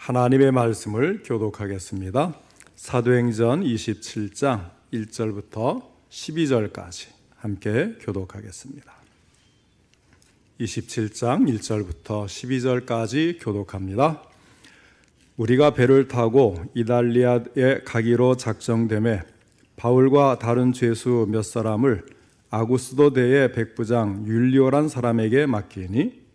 하나님의 말씀을 교독하겠습니다. 사도행전 27장 1절부터 12절까지 함께 교독하겠습니다. 27장 1절부터 12절까지 교독합니다. 우리가 배를 타고 이달리아에 가기로 작정되매 바울과 다른 죄수 몇 사람을 아구스도 대의 백부장 율리오란 사람에게 맡기니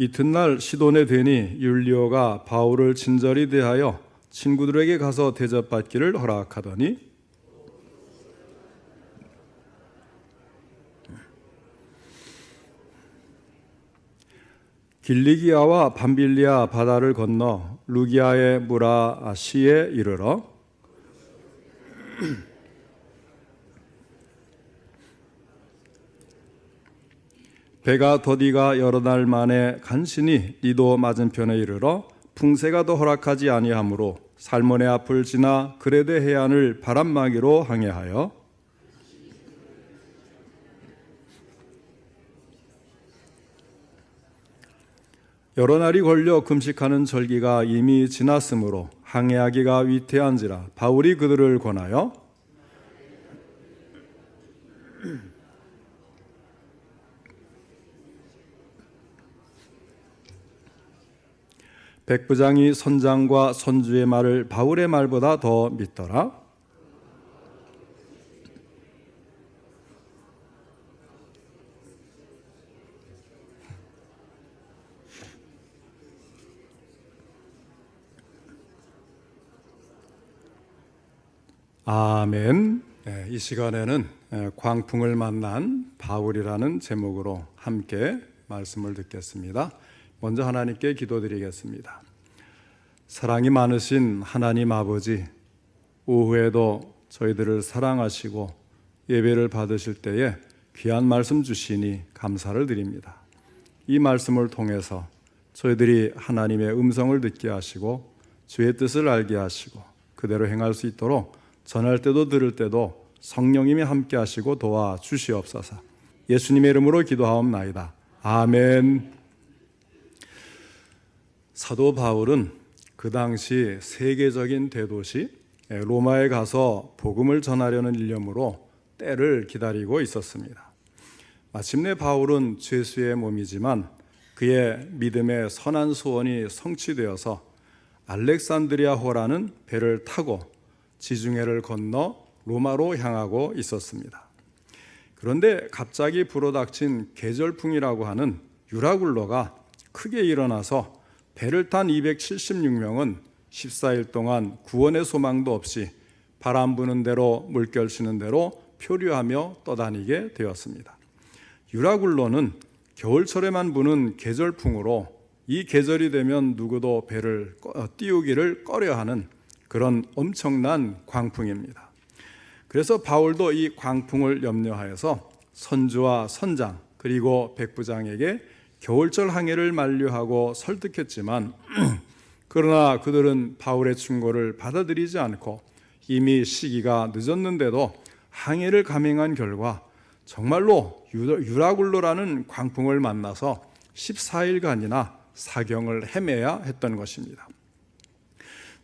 이튿날 시돈에 되니 율리오가 바울을 친절히 대하여 친구들에게 가서 대접받기를 허락하더니 길리기아와 밤빌리아 바다를 건너 루기아의 무라시에 이르러 배가 더디가 여러 날 만에 간신히 리도 맞은편에 이르러 풍세가 더 허락하지 아니하므로 살몬의 앞을 지나 그레데 해안을 바람막이로 항해하여 여러 날이 걸려 금식하는 절기가 이미 지났으므로 항해하기가 위태한지라 바울이 그들을 권하여 백부장이 선장과 선주의 말을 바울의 말보다 더 믿더라. 아멘. 이 시간에는 광풍을 만난 바울이라는 제목으로 함께 말씀을 듣겠습니다. 먼저 하나님께 기도드리겠습니다. 사랑이 많으신 하나님 아버지, 오후에도 저희들을 사랑하시고 예배를 받으실 때에 귀한 말씀 주시니 감사를 드립니다. 이 말씀을 통해서 저희들이 하나님의 음성을 듣게 하시고 주의 뜻을 알게 하시고 그대로 행할 수 있도록 전할 때도 들을 때도 성령님이 함께 하시고 도와주시옵소서. 예수님의 이름으로 기도하옵나이다. 아멘. 사도 바울은 그 당시 세계적인 대도시 로마에 가서 복음을 전하려는 일념으로 때를 기다리고 있었습니다. 마침내 바울은 죄수의 몸이지만 그의 믿음의 선한 소원이 성취되어서 알렉산드리아호라는 배를 타고 지중해를 건너 로마로 향하고 있었습니다. 그런데 갑자기 불어닥친 계절풍이라고 하는 유라굴로가 크게 일어나서 배를 탄 276명은 14일 동안 구원의 소망도 없이 바람 부는 대로 물결 치는 대로 표류하며 떠다니게 되었습니다. 유라굴로는 겨울철에만 부는 계절풍으로 이 계절이 되면 누구도 배를 띄우기를 꺼려하는 그런 엄청난 광풍입니다. 그래서 바울도 이 광풍을 염려하여서 선주와 선장 그리고 백부장에게 겨울철 항해를 만류하고 설득했지만 그러나 그들은 바울의 충고를 받아들이지 않고 이미 시기가 늦었는데도 항해를 감행한 결과 정말로 유라굴로라는 광풍을 만나서 14일간이나 사경을 헤매야 했던 것입니다.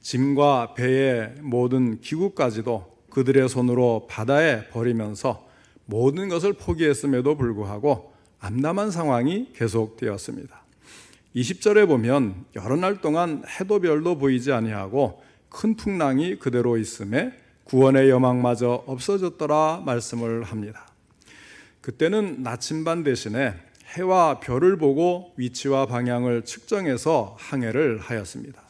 짐과 배의 모든 기구까지도 그들의 손으로 바다에 버리면서 모든 것을 포기했음에도 불구하고 암담한 상황이 계속되었습니다. 20절에 보면 여러 날 동안 해도 별도 보이지 아니하고 큰 풍랑이 그대로 있음에 구원의 여망마저 없어졌더라 말씀을 합니다. 그때는 나침반 대신에 해와 별을 보고 위치와 방향을 측정해서 항해를 하였습니다.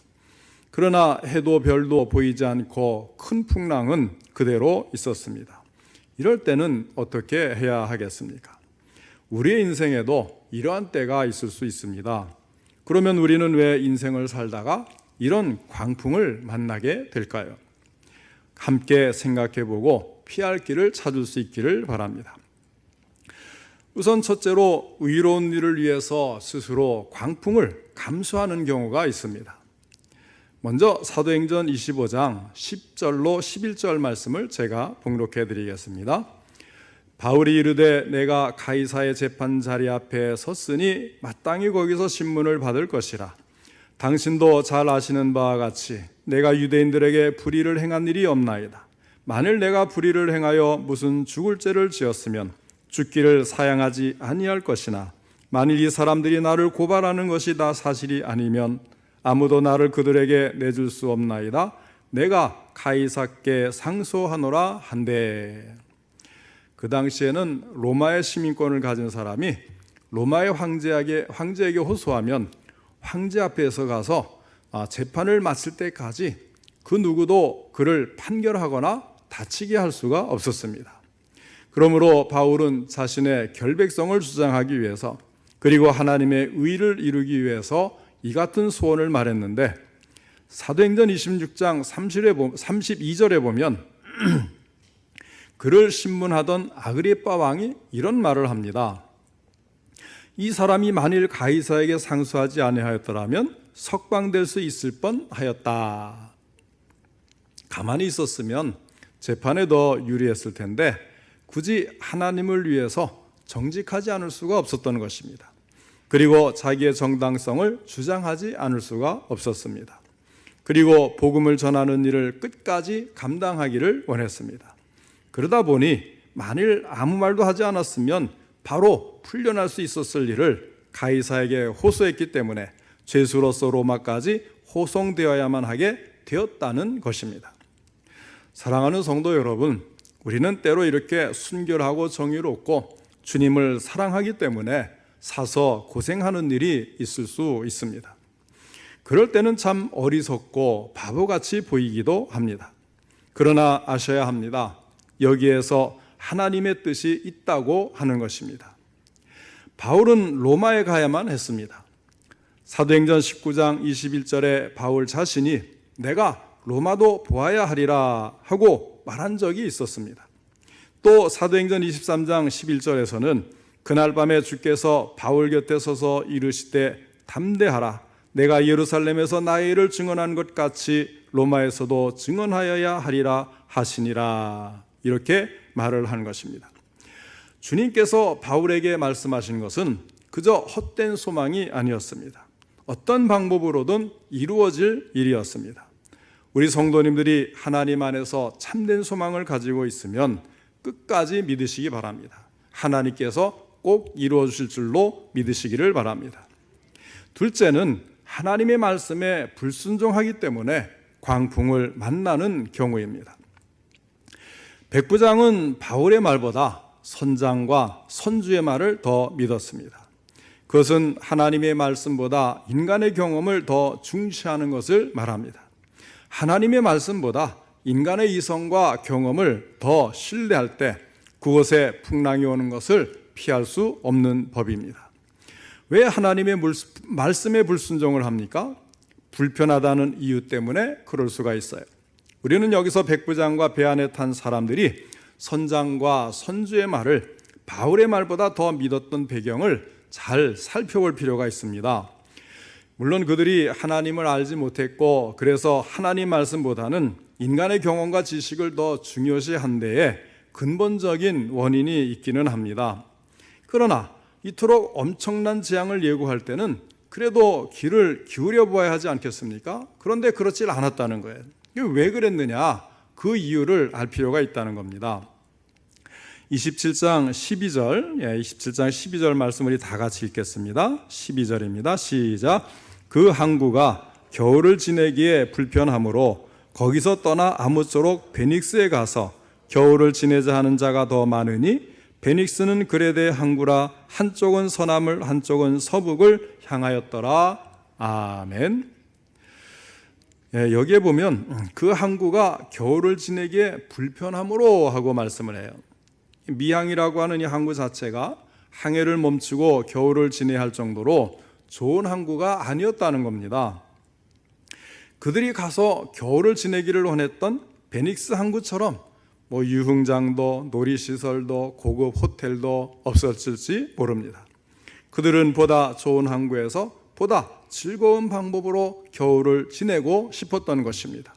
그러나 해도 별도 보이지 않고 큰 풍랑은 그대로 있었습니다. 이럴 때는 어떻게 해야 하겠습니까? 우리의 인생에도 이러한 때가 있을 수 있습니다. 그러면 우리는 왜 인생을 살다가 이런 광풍을 만나게 될까요? 함께 생각해보고 피할 길을 찾을 수 있기를 바랍니다. 우선 첫째로 의로운 일을 위해서 스스로 광풍을 감수하는 경우가 있습니다. 먼저 사도행전 25장 10절로 11절 말씀을 제가 봉독해 드리겠습니다. 바울이 이르되 내가 가이사의 재판 자리 앞에 섰으니 마땅히 거기서 신문을 받을 것이라. 당신도 잘 아시는 바와 같이 내가 유대인들에게 불의를 행한 일이 없나이다. 만일 내가 불의를 행하여 무슨 죽을 죄를 지었으면 죽기를 사양하지 아니할 것이나 만일 이 사람들이 나를 고발하는 것이 다 사실이 아니면 아무도 나를 그들에게 내줄 수 없나이다. 내가 가이사께 상소하노라 한데. 그 당시에는 로마의 시민권을 가진 사람이 로마의 황제에게 호소하면 황제 앞에서 가서 재판을 마칠 때까지 그 누구도 그를 판결하거나 다치게 할 수가 없었습니다. 그러므로 바울은 자신의 결백성을 주장하기 위해서 그리고 하나님의 의를 이루기 위해서 이 같은 소원을 말했는데 사도행전 26장 32절에 보면 그를 신문하던 아그리빠 왕이 이런 말을 합니다. 이 사람이 만일 가이사에게 상소하지 아니하였더라면 석방될 수 있을 뻔하였다. 가만히 있었으면 재판에 더 유리했을 텐데 굳이 하나님을 위해서 정직하지 않을 수가 없었던 것입니다. 그리고 자기의 정당성을 주장하지 않을 수가 없었습니다. 그리고 복음을 전하는 일을 끝까지 감당하기를 원했습니다. 그러다 보니 만일 아무 말도 하지 않았으면 바로 풀려날 수 있었을 일을 가이사에게 호소했기 때문에 죄수로서 로마까지 호송되어야만 하게 되었다는 것입니다. 사랑하는 성도 여러분, 우리는 때로 이렇게 순결하고 정의롭고 주님을 사랑하기 때문에 사서 고생하는 일이 있을 수 있습니다. 그럴 때는 참 어리석고 바보같이 보이기도 합니다. 그러나 아셔야 합니다. 여기에서 하나님의 뜻이 있다고 하는 것입니다. 바울은 로마에 가야만 했습니다. 사도행전 19장 21절에 바울 자신이 내가 로마도 보아야 하리라 하고 말한 적이 있었습니다. 또 사도행전 23장 11절에서는 그날 밤에 주께서 바울 곁에 서서 이르시되 담대하라. 내가 예루살렘에서 나의 일을 증언한 것 같이 로마에서도 증언하여야 하리라 하시니라. 이렇게 말을 한 것입니다. 주님께서 바울에게 말씀하신 것은 그저 헛된 소망이 아니었습니다. 어떤 방법으로든 이루어질 일이었습니다. 우리 성도님들이 하나님 안에서 참된 소망을 가지고 있으면 끝까지 믿으시기 바랍니다. 하나님께서 꼭 이루어 주실 줄로 믿으시기를 바랍니다. 둘째는 하나님의 말씀에 불순종하기 때문에 광풍을 만나는 경우입니다. 백부장은 바울의 말보다 선장과 선주의 말을 더 믿었습니다. 그것은 하나님의 말씀보다 인간의 경험을 더 중시하는 것을 말합니다. 하나님의 말씀보다 인간의 이성과 경험을 더 신뢰할 때 그곳에 풍랑이 오는 것을 피할 수 없는 법입니다. 왜 하나님의 말씀에 불순종을 합니까? 불편하다는 이유 때문에 그럴 수가 있어요. 우리는 여기서 백부장과 배 안에 탄 사람들이 선장과 선주의 말을 바울의 말보다 더 믿었던 배경을 잘 살펴볼 필요가 있습니다. 물론 그들이 하나님을 알지 못했고 그래서 하나님 말씀보다는 인간의 경험과 지식을 더 중요시한 데에 근본적인 원인이 있기는 합니다. 그러나 이토록 엄청난 재앙을 예고할 때는 그래도 귀를 기울여 보아야 하지 않겠습니까? 그런데 그렇지 않았다는 거예요. 왜 그랬느냐? 그 이유를 알 필요가 있다는 겁니다. 27장 12절 말씀 우리 다 같이 읽겠습니다. 12절입니다. 시작. 그 항구가 겨울을 지내기에 불편하므로 거기서 떠나 아무쪼록 베닉스에 가서 겨울을 지내자 하는 자가 더 많으니 베닉스는 그레데 항구라 한쪽은 서남을 한쪽은 서북을 향하였더라. 아멘. 여기에 보면 그 항구가 겨울을 지내기에 불편함으로 하고 말씀을 해요. 미항이라고 하는 이 항구 자체가 항해를 멈추고 겨울을 지내야 할 정도로 좋은 항구가 아니었다는 겁니다. 그들이 가서 겨울을 지내기를 원했던 베닉스 항구처럼 유흥장도 놀이시설도 고급 호텔도 없었을지 모릅니다. 그들은 보다 좋은 항구에서 보다 즐거운 방법으로 겨울을 지내고 싶었던 것입니다.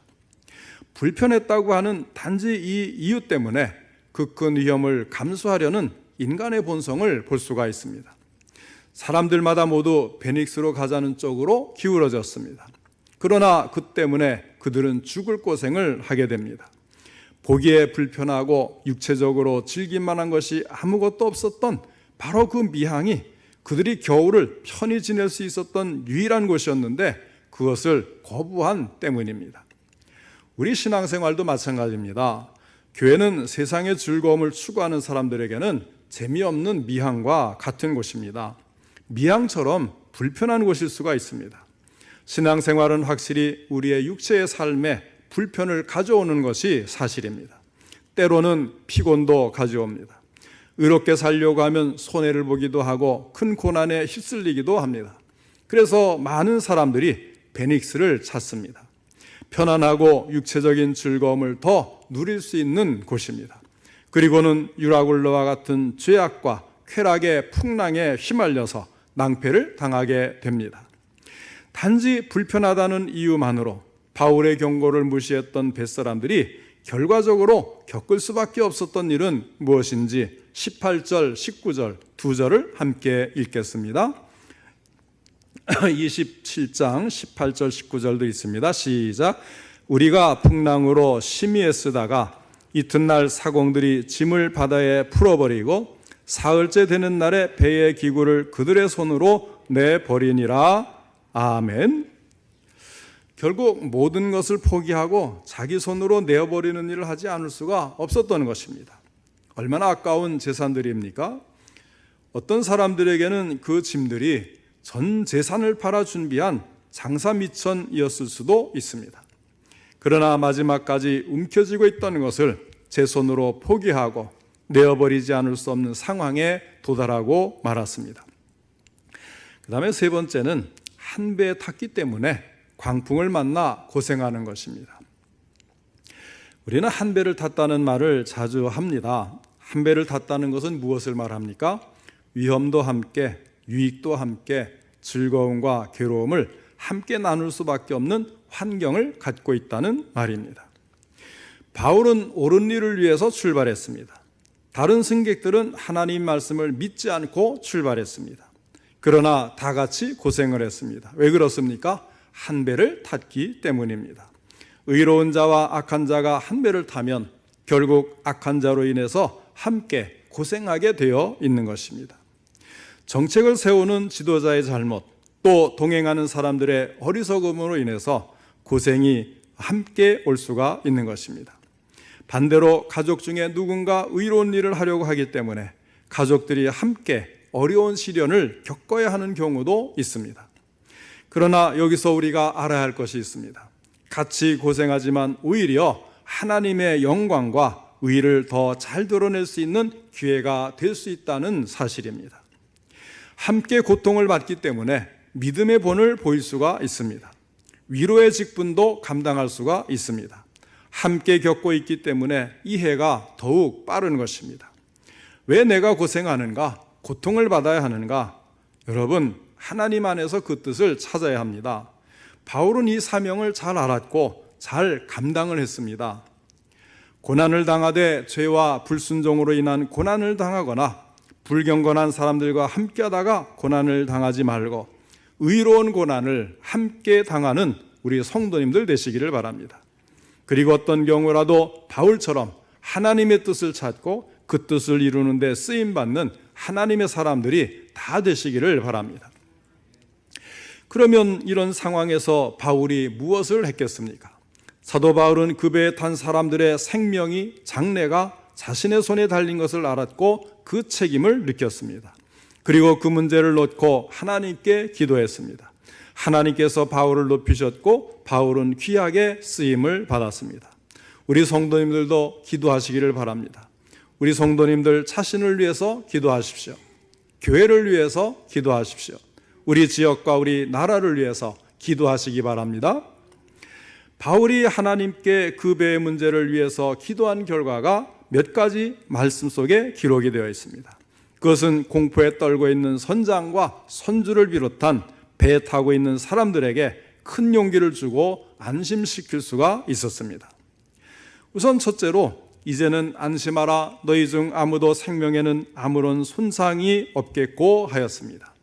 불편했다고 하는 단지 이 이유 때문에 그 큰 위험을 감수하려는 인간의 본성을 볼 수가 있습니다. 사람들마다 모두 베닉스로 가자는 쪽으로 기울어졌습니다. 그러나 그 때문에 그들은 죽을 고생을 하게 됩니다. 보기에 불편하고 육체적으로 즐길 만한 것이 아무것도 없었던 바로 그 미항이 그들이 겨울을 편히 지낼 수 있었던 유일한 곳이었는데 그것을 거부한 때문입니다. 우리 신앙생활도 마찬가지입니다. 교회는 세상의 즐거움을 추구하는 사람들에게는 재미없는 미항과 같은 곳입니다. 미항처럼 불편한 곳일 수가 있습니다. 신앙생활은 확실히 우리의 육체의 삶에 불편을 가져오는 것이 사실입니다. 때로는 피곤도 가져옵니다. 의롭게 살려고 하면 손해를 보기도 하고 큰 고난에 휩쓸리기도 합니다. 그래서 많은 사람들이 베닉스를 찾습니다. 편안하고 육체적인 즐거움을 더 누릴 수 있는 곳입니다. 그리고는 유라굴로와 같은 죄악과 쾌락의 풍랑에 휘말려서 낭패를 당하게 됩니다. 단지 불편하다는 이유만으로 바울의 경고를 무시했던 벳사람들이 결과적으로 겪을 수밖에 없었던 일은 무엇인지 18절, 19절 두 절을 함께 읽겠습니다. 27장 18절 19절도 있습니다. 시작. 우리가 풍랑으로 심히 애쓰다가 이튿날 사공들이 짐을 바다에 풀어버리고 사흘째 되는 날에 배의 기구를 그들의 손으로 내버리니라. 아멘. 결국 모든 것을 포기하고 자기 손으로 내어버리는 일을 하지 않을 수가 없었던 것입니다. 얼마나 아까운 재산들입니까? 어떤 사람들에게는 그 짐들이 전 재산을 팔아 준비한 장사미천이었을 수도 있습니다. 그러나 마지막까지 움켜쥐고 있던 것을 제 손으로 포기하고 내어버리지 않을 수 없는 상황에 도달하고 말았습니다. 그 다음에 세 번째는 한 배에 탔기 때문에 광풍을 만나 고생하는 것입니다. 우리는 한 배를 탔다는 말을 자주 합니다. 한 배를 탔다는 것은 무엇을 말합니까? 위험도 함께, 유익도 함께, 즐거움과 괴로움을 함께 나눌 수밖에 없는 환경을 갖고 있다는 말입니다. 바울은 옳은 일을 위해서 출발했습니다. 다른 승객들은 하나님 말씀을 믿지 않고 출발했습니다. 그러나 다 같이 고생을 했습니다. 왜 그렇습니까? 한 배를 탔기 때문입니다. 의로운 자와 악한 자가 한 배를 타면 결국 악한 자로 인해서 함께 고생하게 되어 있는 것입니다. 정책을 세우는 지도자의 잘못, 또 동행하는 사람들의 어리석음으로 인해서 고생이 함께 올 수가 있는 것입니다. 반대로 가족 중에 누군가 의로운 일을 하려고 하기 때문에 가족들이 함께 어려운 시련을 겪어야 하는 경우도 있습니다. 그러나 여기서 우리가 알아야 할 것이 있습니다. 같이 고생하지만 오히려 하나님의 영광과 의를 더 잘 드러낼 수 있는 기회가 될 수 있다는 사실입니다. 함께 고통을 받기 때문에 믿음의 본을 보일 수가 있습니다. 위로의 직분도 감당할 수가 있습니다. 함께 겪고 있기 때문에 이해가 더욱 빠른 것입니다. 왜 내가 고생하는가? 고통을 받아야 하는가? 여러분, 하나님 안에서 그 뜻을 찾아야 합니다. 바울은 이 사명을 잘 알았고 잘 감당을 했습니다. 고난을 당하되 죄와 불순종으로 인한 고난을 당하거나 불경건한 사람들과 함께하다가 고난을 당하지 말고 의로운 고난을 함께 당하는 우리 성도님들 되시기를 바랍니다. 그리고 어떤 경우라도 바울처럼 하나님의 뜻을 찾고 그 뜻을 이루는 데 쓰임받는 하나님의 사람들이 다 되시기를 바랍니다. 그러면 이런 상황에서 바울이 무엇을 했겠습니까? 사도 바울은 그 배에 탄 사람들의 생명이, 장래가 자신의 손에 달린 것을 알았고 그 책임을 느꼈습니다. 그리고 그 문제를 놓고 하나님께 기도했습니다. 하나님께서 바울을 높이셨고 바울은 귀하게 쓰임을 받았습니다. 우리 성도님들도 기도하시기를 바랍니다. 우리 성도님들 자신을 위해서 기도하십시오. 교회를 위해서 기도하십시오. 우리 지역과 우리 나라를 위해서 기도하시기 바랍니다. 바울이 하나님께 그 배의 문제를 위해서 기도한 결과가 몇 가지 말씀 속에 기록이 되어 있습니다. 그것은 공포에 떨고 있는 선장과 선주를 비롯한 배에 타고 있는 사람들에게 큰 용기를 주고 안심시킬 수가 있었습니다. 우선 첫째로 이제는 안심하라, 너희 중 아무도 생명에는 아무런 손상이 없겠고 하였습니다.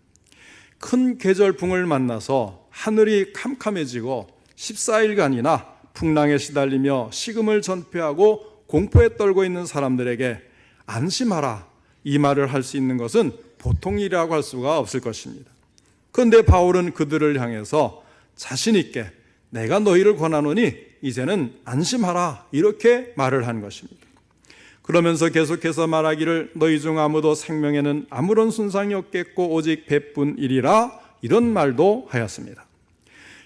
큰 계절풍을 만나서 하늘이 캄캄해지고 14일간이나 풍랑에 시달리며 식음을 전폐하고 공포에 떨고 있는 사람들에게 안심하라, 이 말을 할 수 있는 것은 보통 일이라고 할 수가 없을 것입니다. 그런데 바울은 그들을 향해서 자신 있게 내가 너희를 권하노니 이제는 안심하라, 이렇게 말을 한 것입니다. 그러면서 계속해서 말하기를 너희 중 아무도 생명에는 아무런 손상이 없겠고 오직 배뿐이리라, 이런 말도 하였습니다.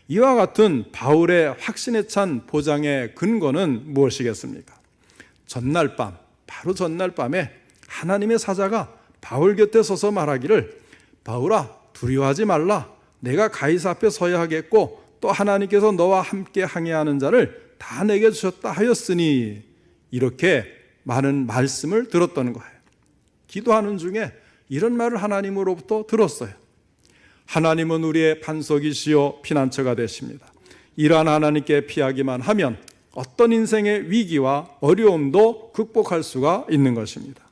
이와 같은 바울의 확신에 찬 보장의 근거는 무엇이겠습니까? 전날 밤, 바로 전날 밤에 하나님의 사자가 바울 곁에 서서 말하기를 바울아, 두려워하지 말라, 내가 가이사 앞에 서야 하겠고 또 하나님께서 너와 함께 항해하는 자를 다 내게 주셨다 하였으니, 이렇게 많은 말씀을 들었던 거예요. 기도하는 중에 이런 말을 하나님으로부터 들었어요. 하나님은 우리의 반석이시요 피난처가 되십니다. 이러한 하나님께 피하기만 하면 어떤 인생의 위기와 어려움도 극복할 수가 있는 것입니다.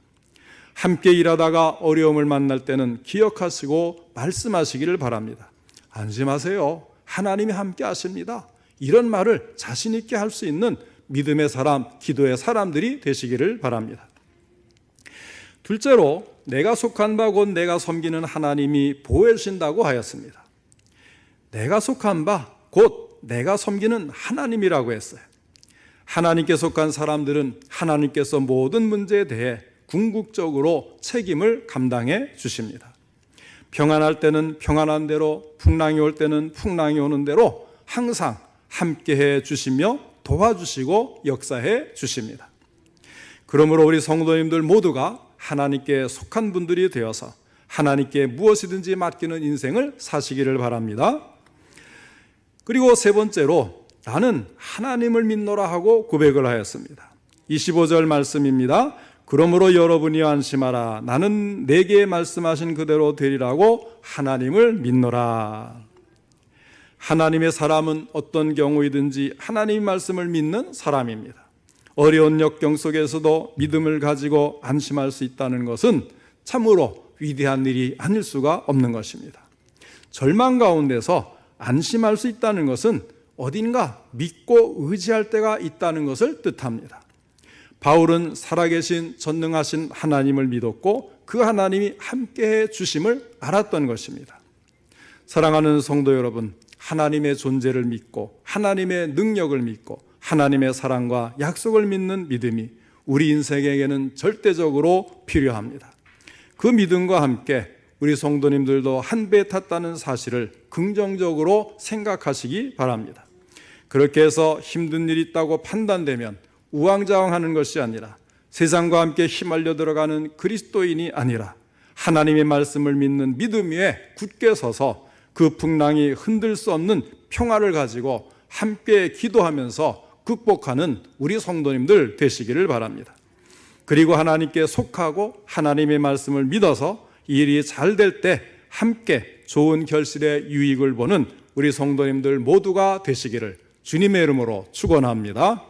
함께 일하다가 어려움을 만날 때는 기억하시고 말씀하시기를 바랍니다. 안심하세요, 하나님이 함께 하십니다. 이런 말을 자신 있게 할 수 있는 믿음의 사람, 기도의 사람들이 되시기를 바랍니다. 둘째로 내가 속한 바 곧 내가 섬기는 하나님이 보호해 주신다고 하였습니다. 내가 속한 바 곧 내가 섬기는 하나님이라고 했어요. 하나님께 속한 사람들은 하나님께서 모든 문제에 대해 궁극적으로 책임을 감당해 주십니다. 평안할 때는 평안한 대로, 풍랑이 올 때는 풍랑이 오는 대로 항상 함께해 주시며 도와주시고 역사해 주십니다. 그러므로 우리 성도님들 모두가 하나님께 속한 분들이 되어서 하나님께 무엇이든지 맡기는 인생을 사시기를 바랍니다. 그리고 세 번째로 나는 하나님을 믿노라 하고 고백을 하였습니다. 25절 말씀입니다. 그러므로 여러분이 안심하라, 나는 내게 말씀하신 그대로 되리라고 하나님을 믿노라. 하나님의 사람은 어떤 경우이든지 하나님의 말씀을 믿는 사람입니다. 어려운 역경 속에서도 믿음을 가지고 안심할 수 있다는 것은 참으로 위대한 일이 아닐 수가 없는 것입니다. 절망 가운데서 안심할 수 있다는 것은 어딘가 믿고 의지할 때가 있다는 것을 뜻합니다. 바울은 살아계신 전능하신 하나님을 믿었고 그 하나님이 함께해 주심을 알았던 것입니다. 사랑하는 성도 여러분, 하나님의 존재를 믿고 하나님의 능력을 믿고 하나님의 사랑과 약속을 믿는 믿음이 우리 인생에게는 절대적으로 필요합니다. 그 믿음과 함께 우리 성도님들도 한 배에 탔다는 사실을 긍정적으로 생각하시기 바랍니다. 그렇게 해서 힘든 일이 있다고 판단되면 우왕좌왕하는 것이 아니라 세상과 함께 휘말려 들어가는 그리스도인이 아니라 하나님의 말씀을 믿는 믿음 위에 굳게 서서 그 풍랑이 흔들 수 없는 평화를 가지고 함께 기도하면서 극복하는 우리 성도님들 되시기를 바랍니다. 그리고 하나님께 속하고 하나님의 말씀을 믿어서 이 일이 잘 될 때 함께 좋은 결실의 유익을 보는 우리 성도님들 모두가 되시기를 주님의 이름으로 축원합니다.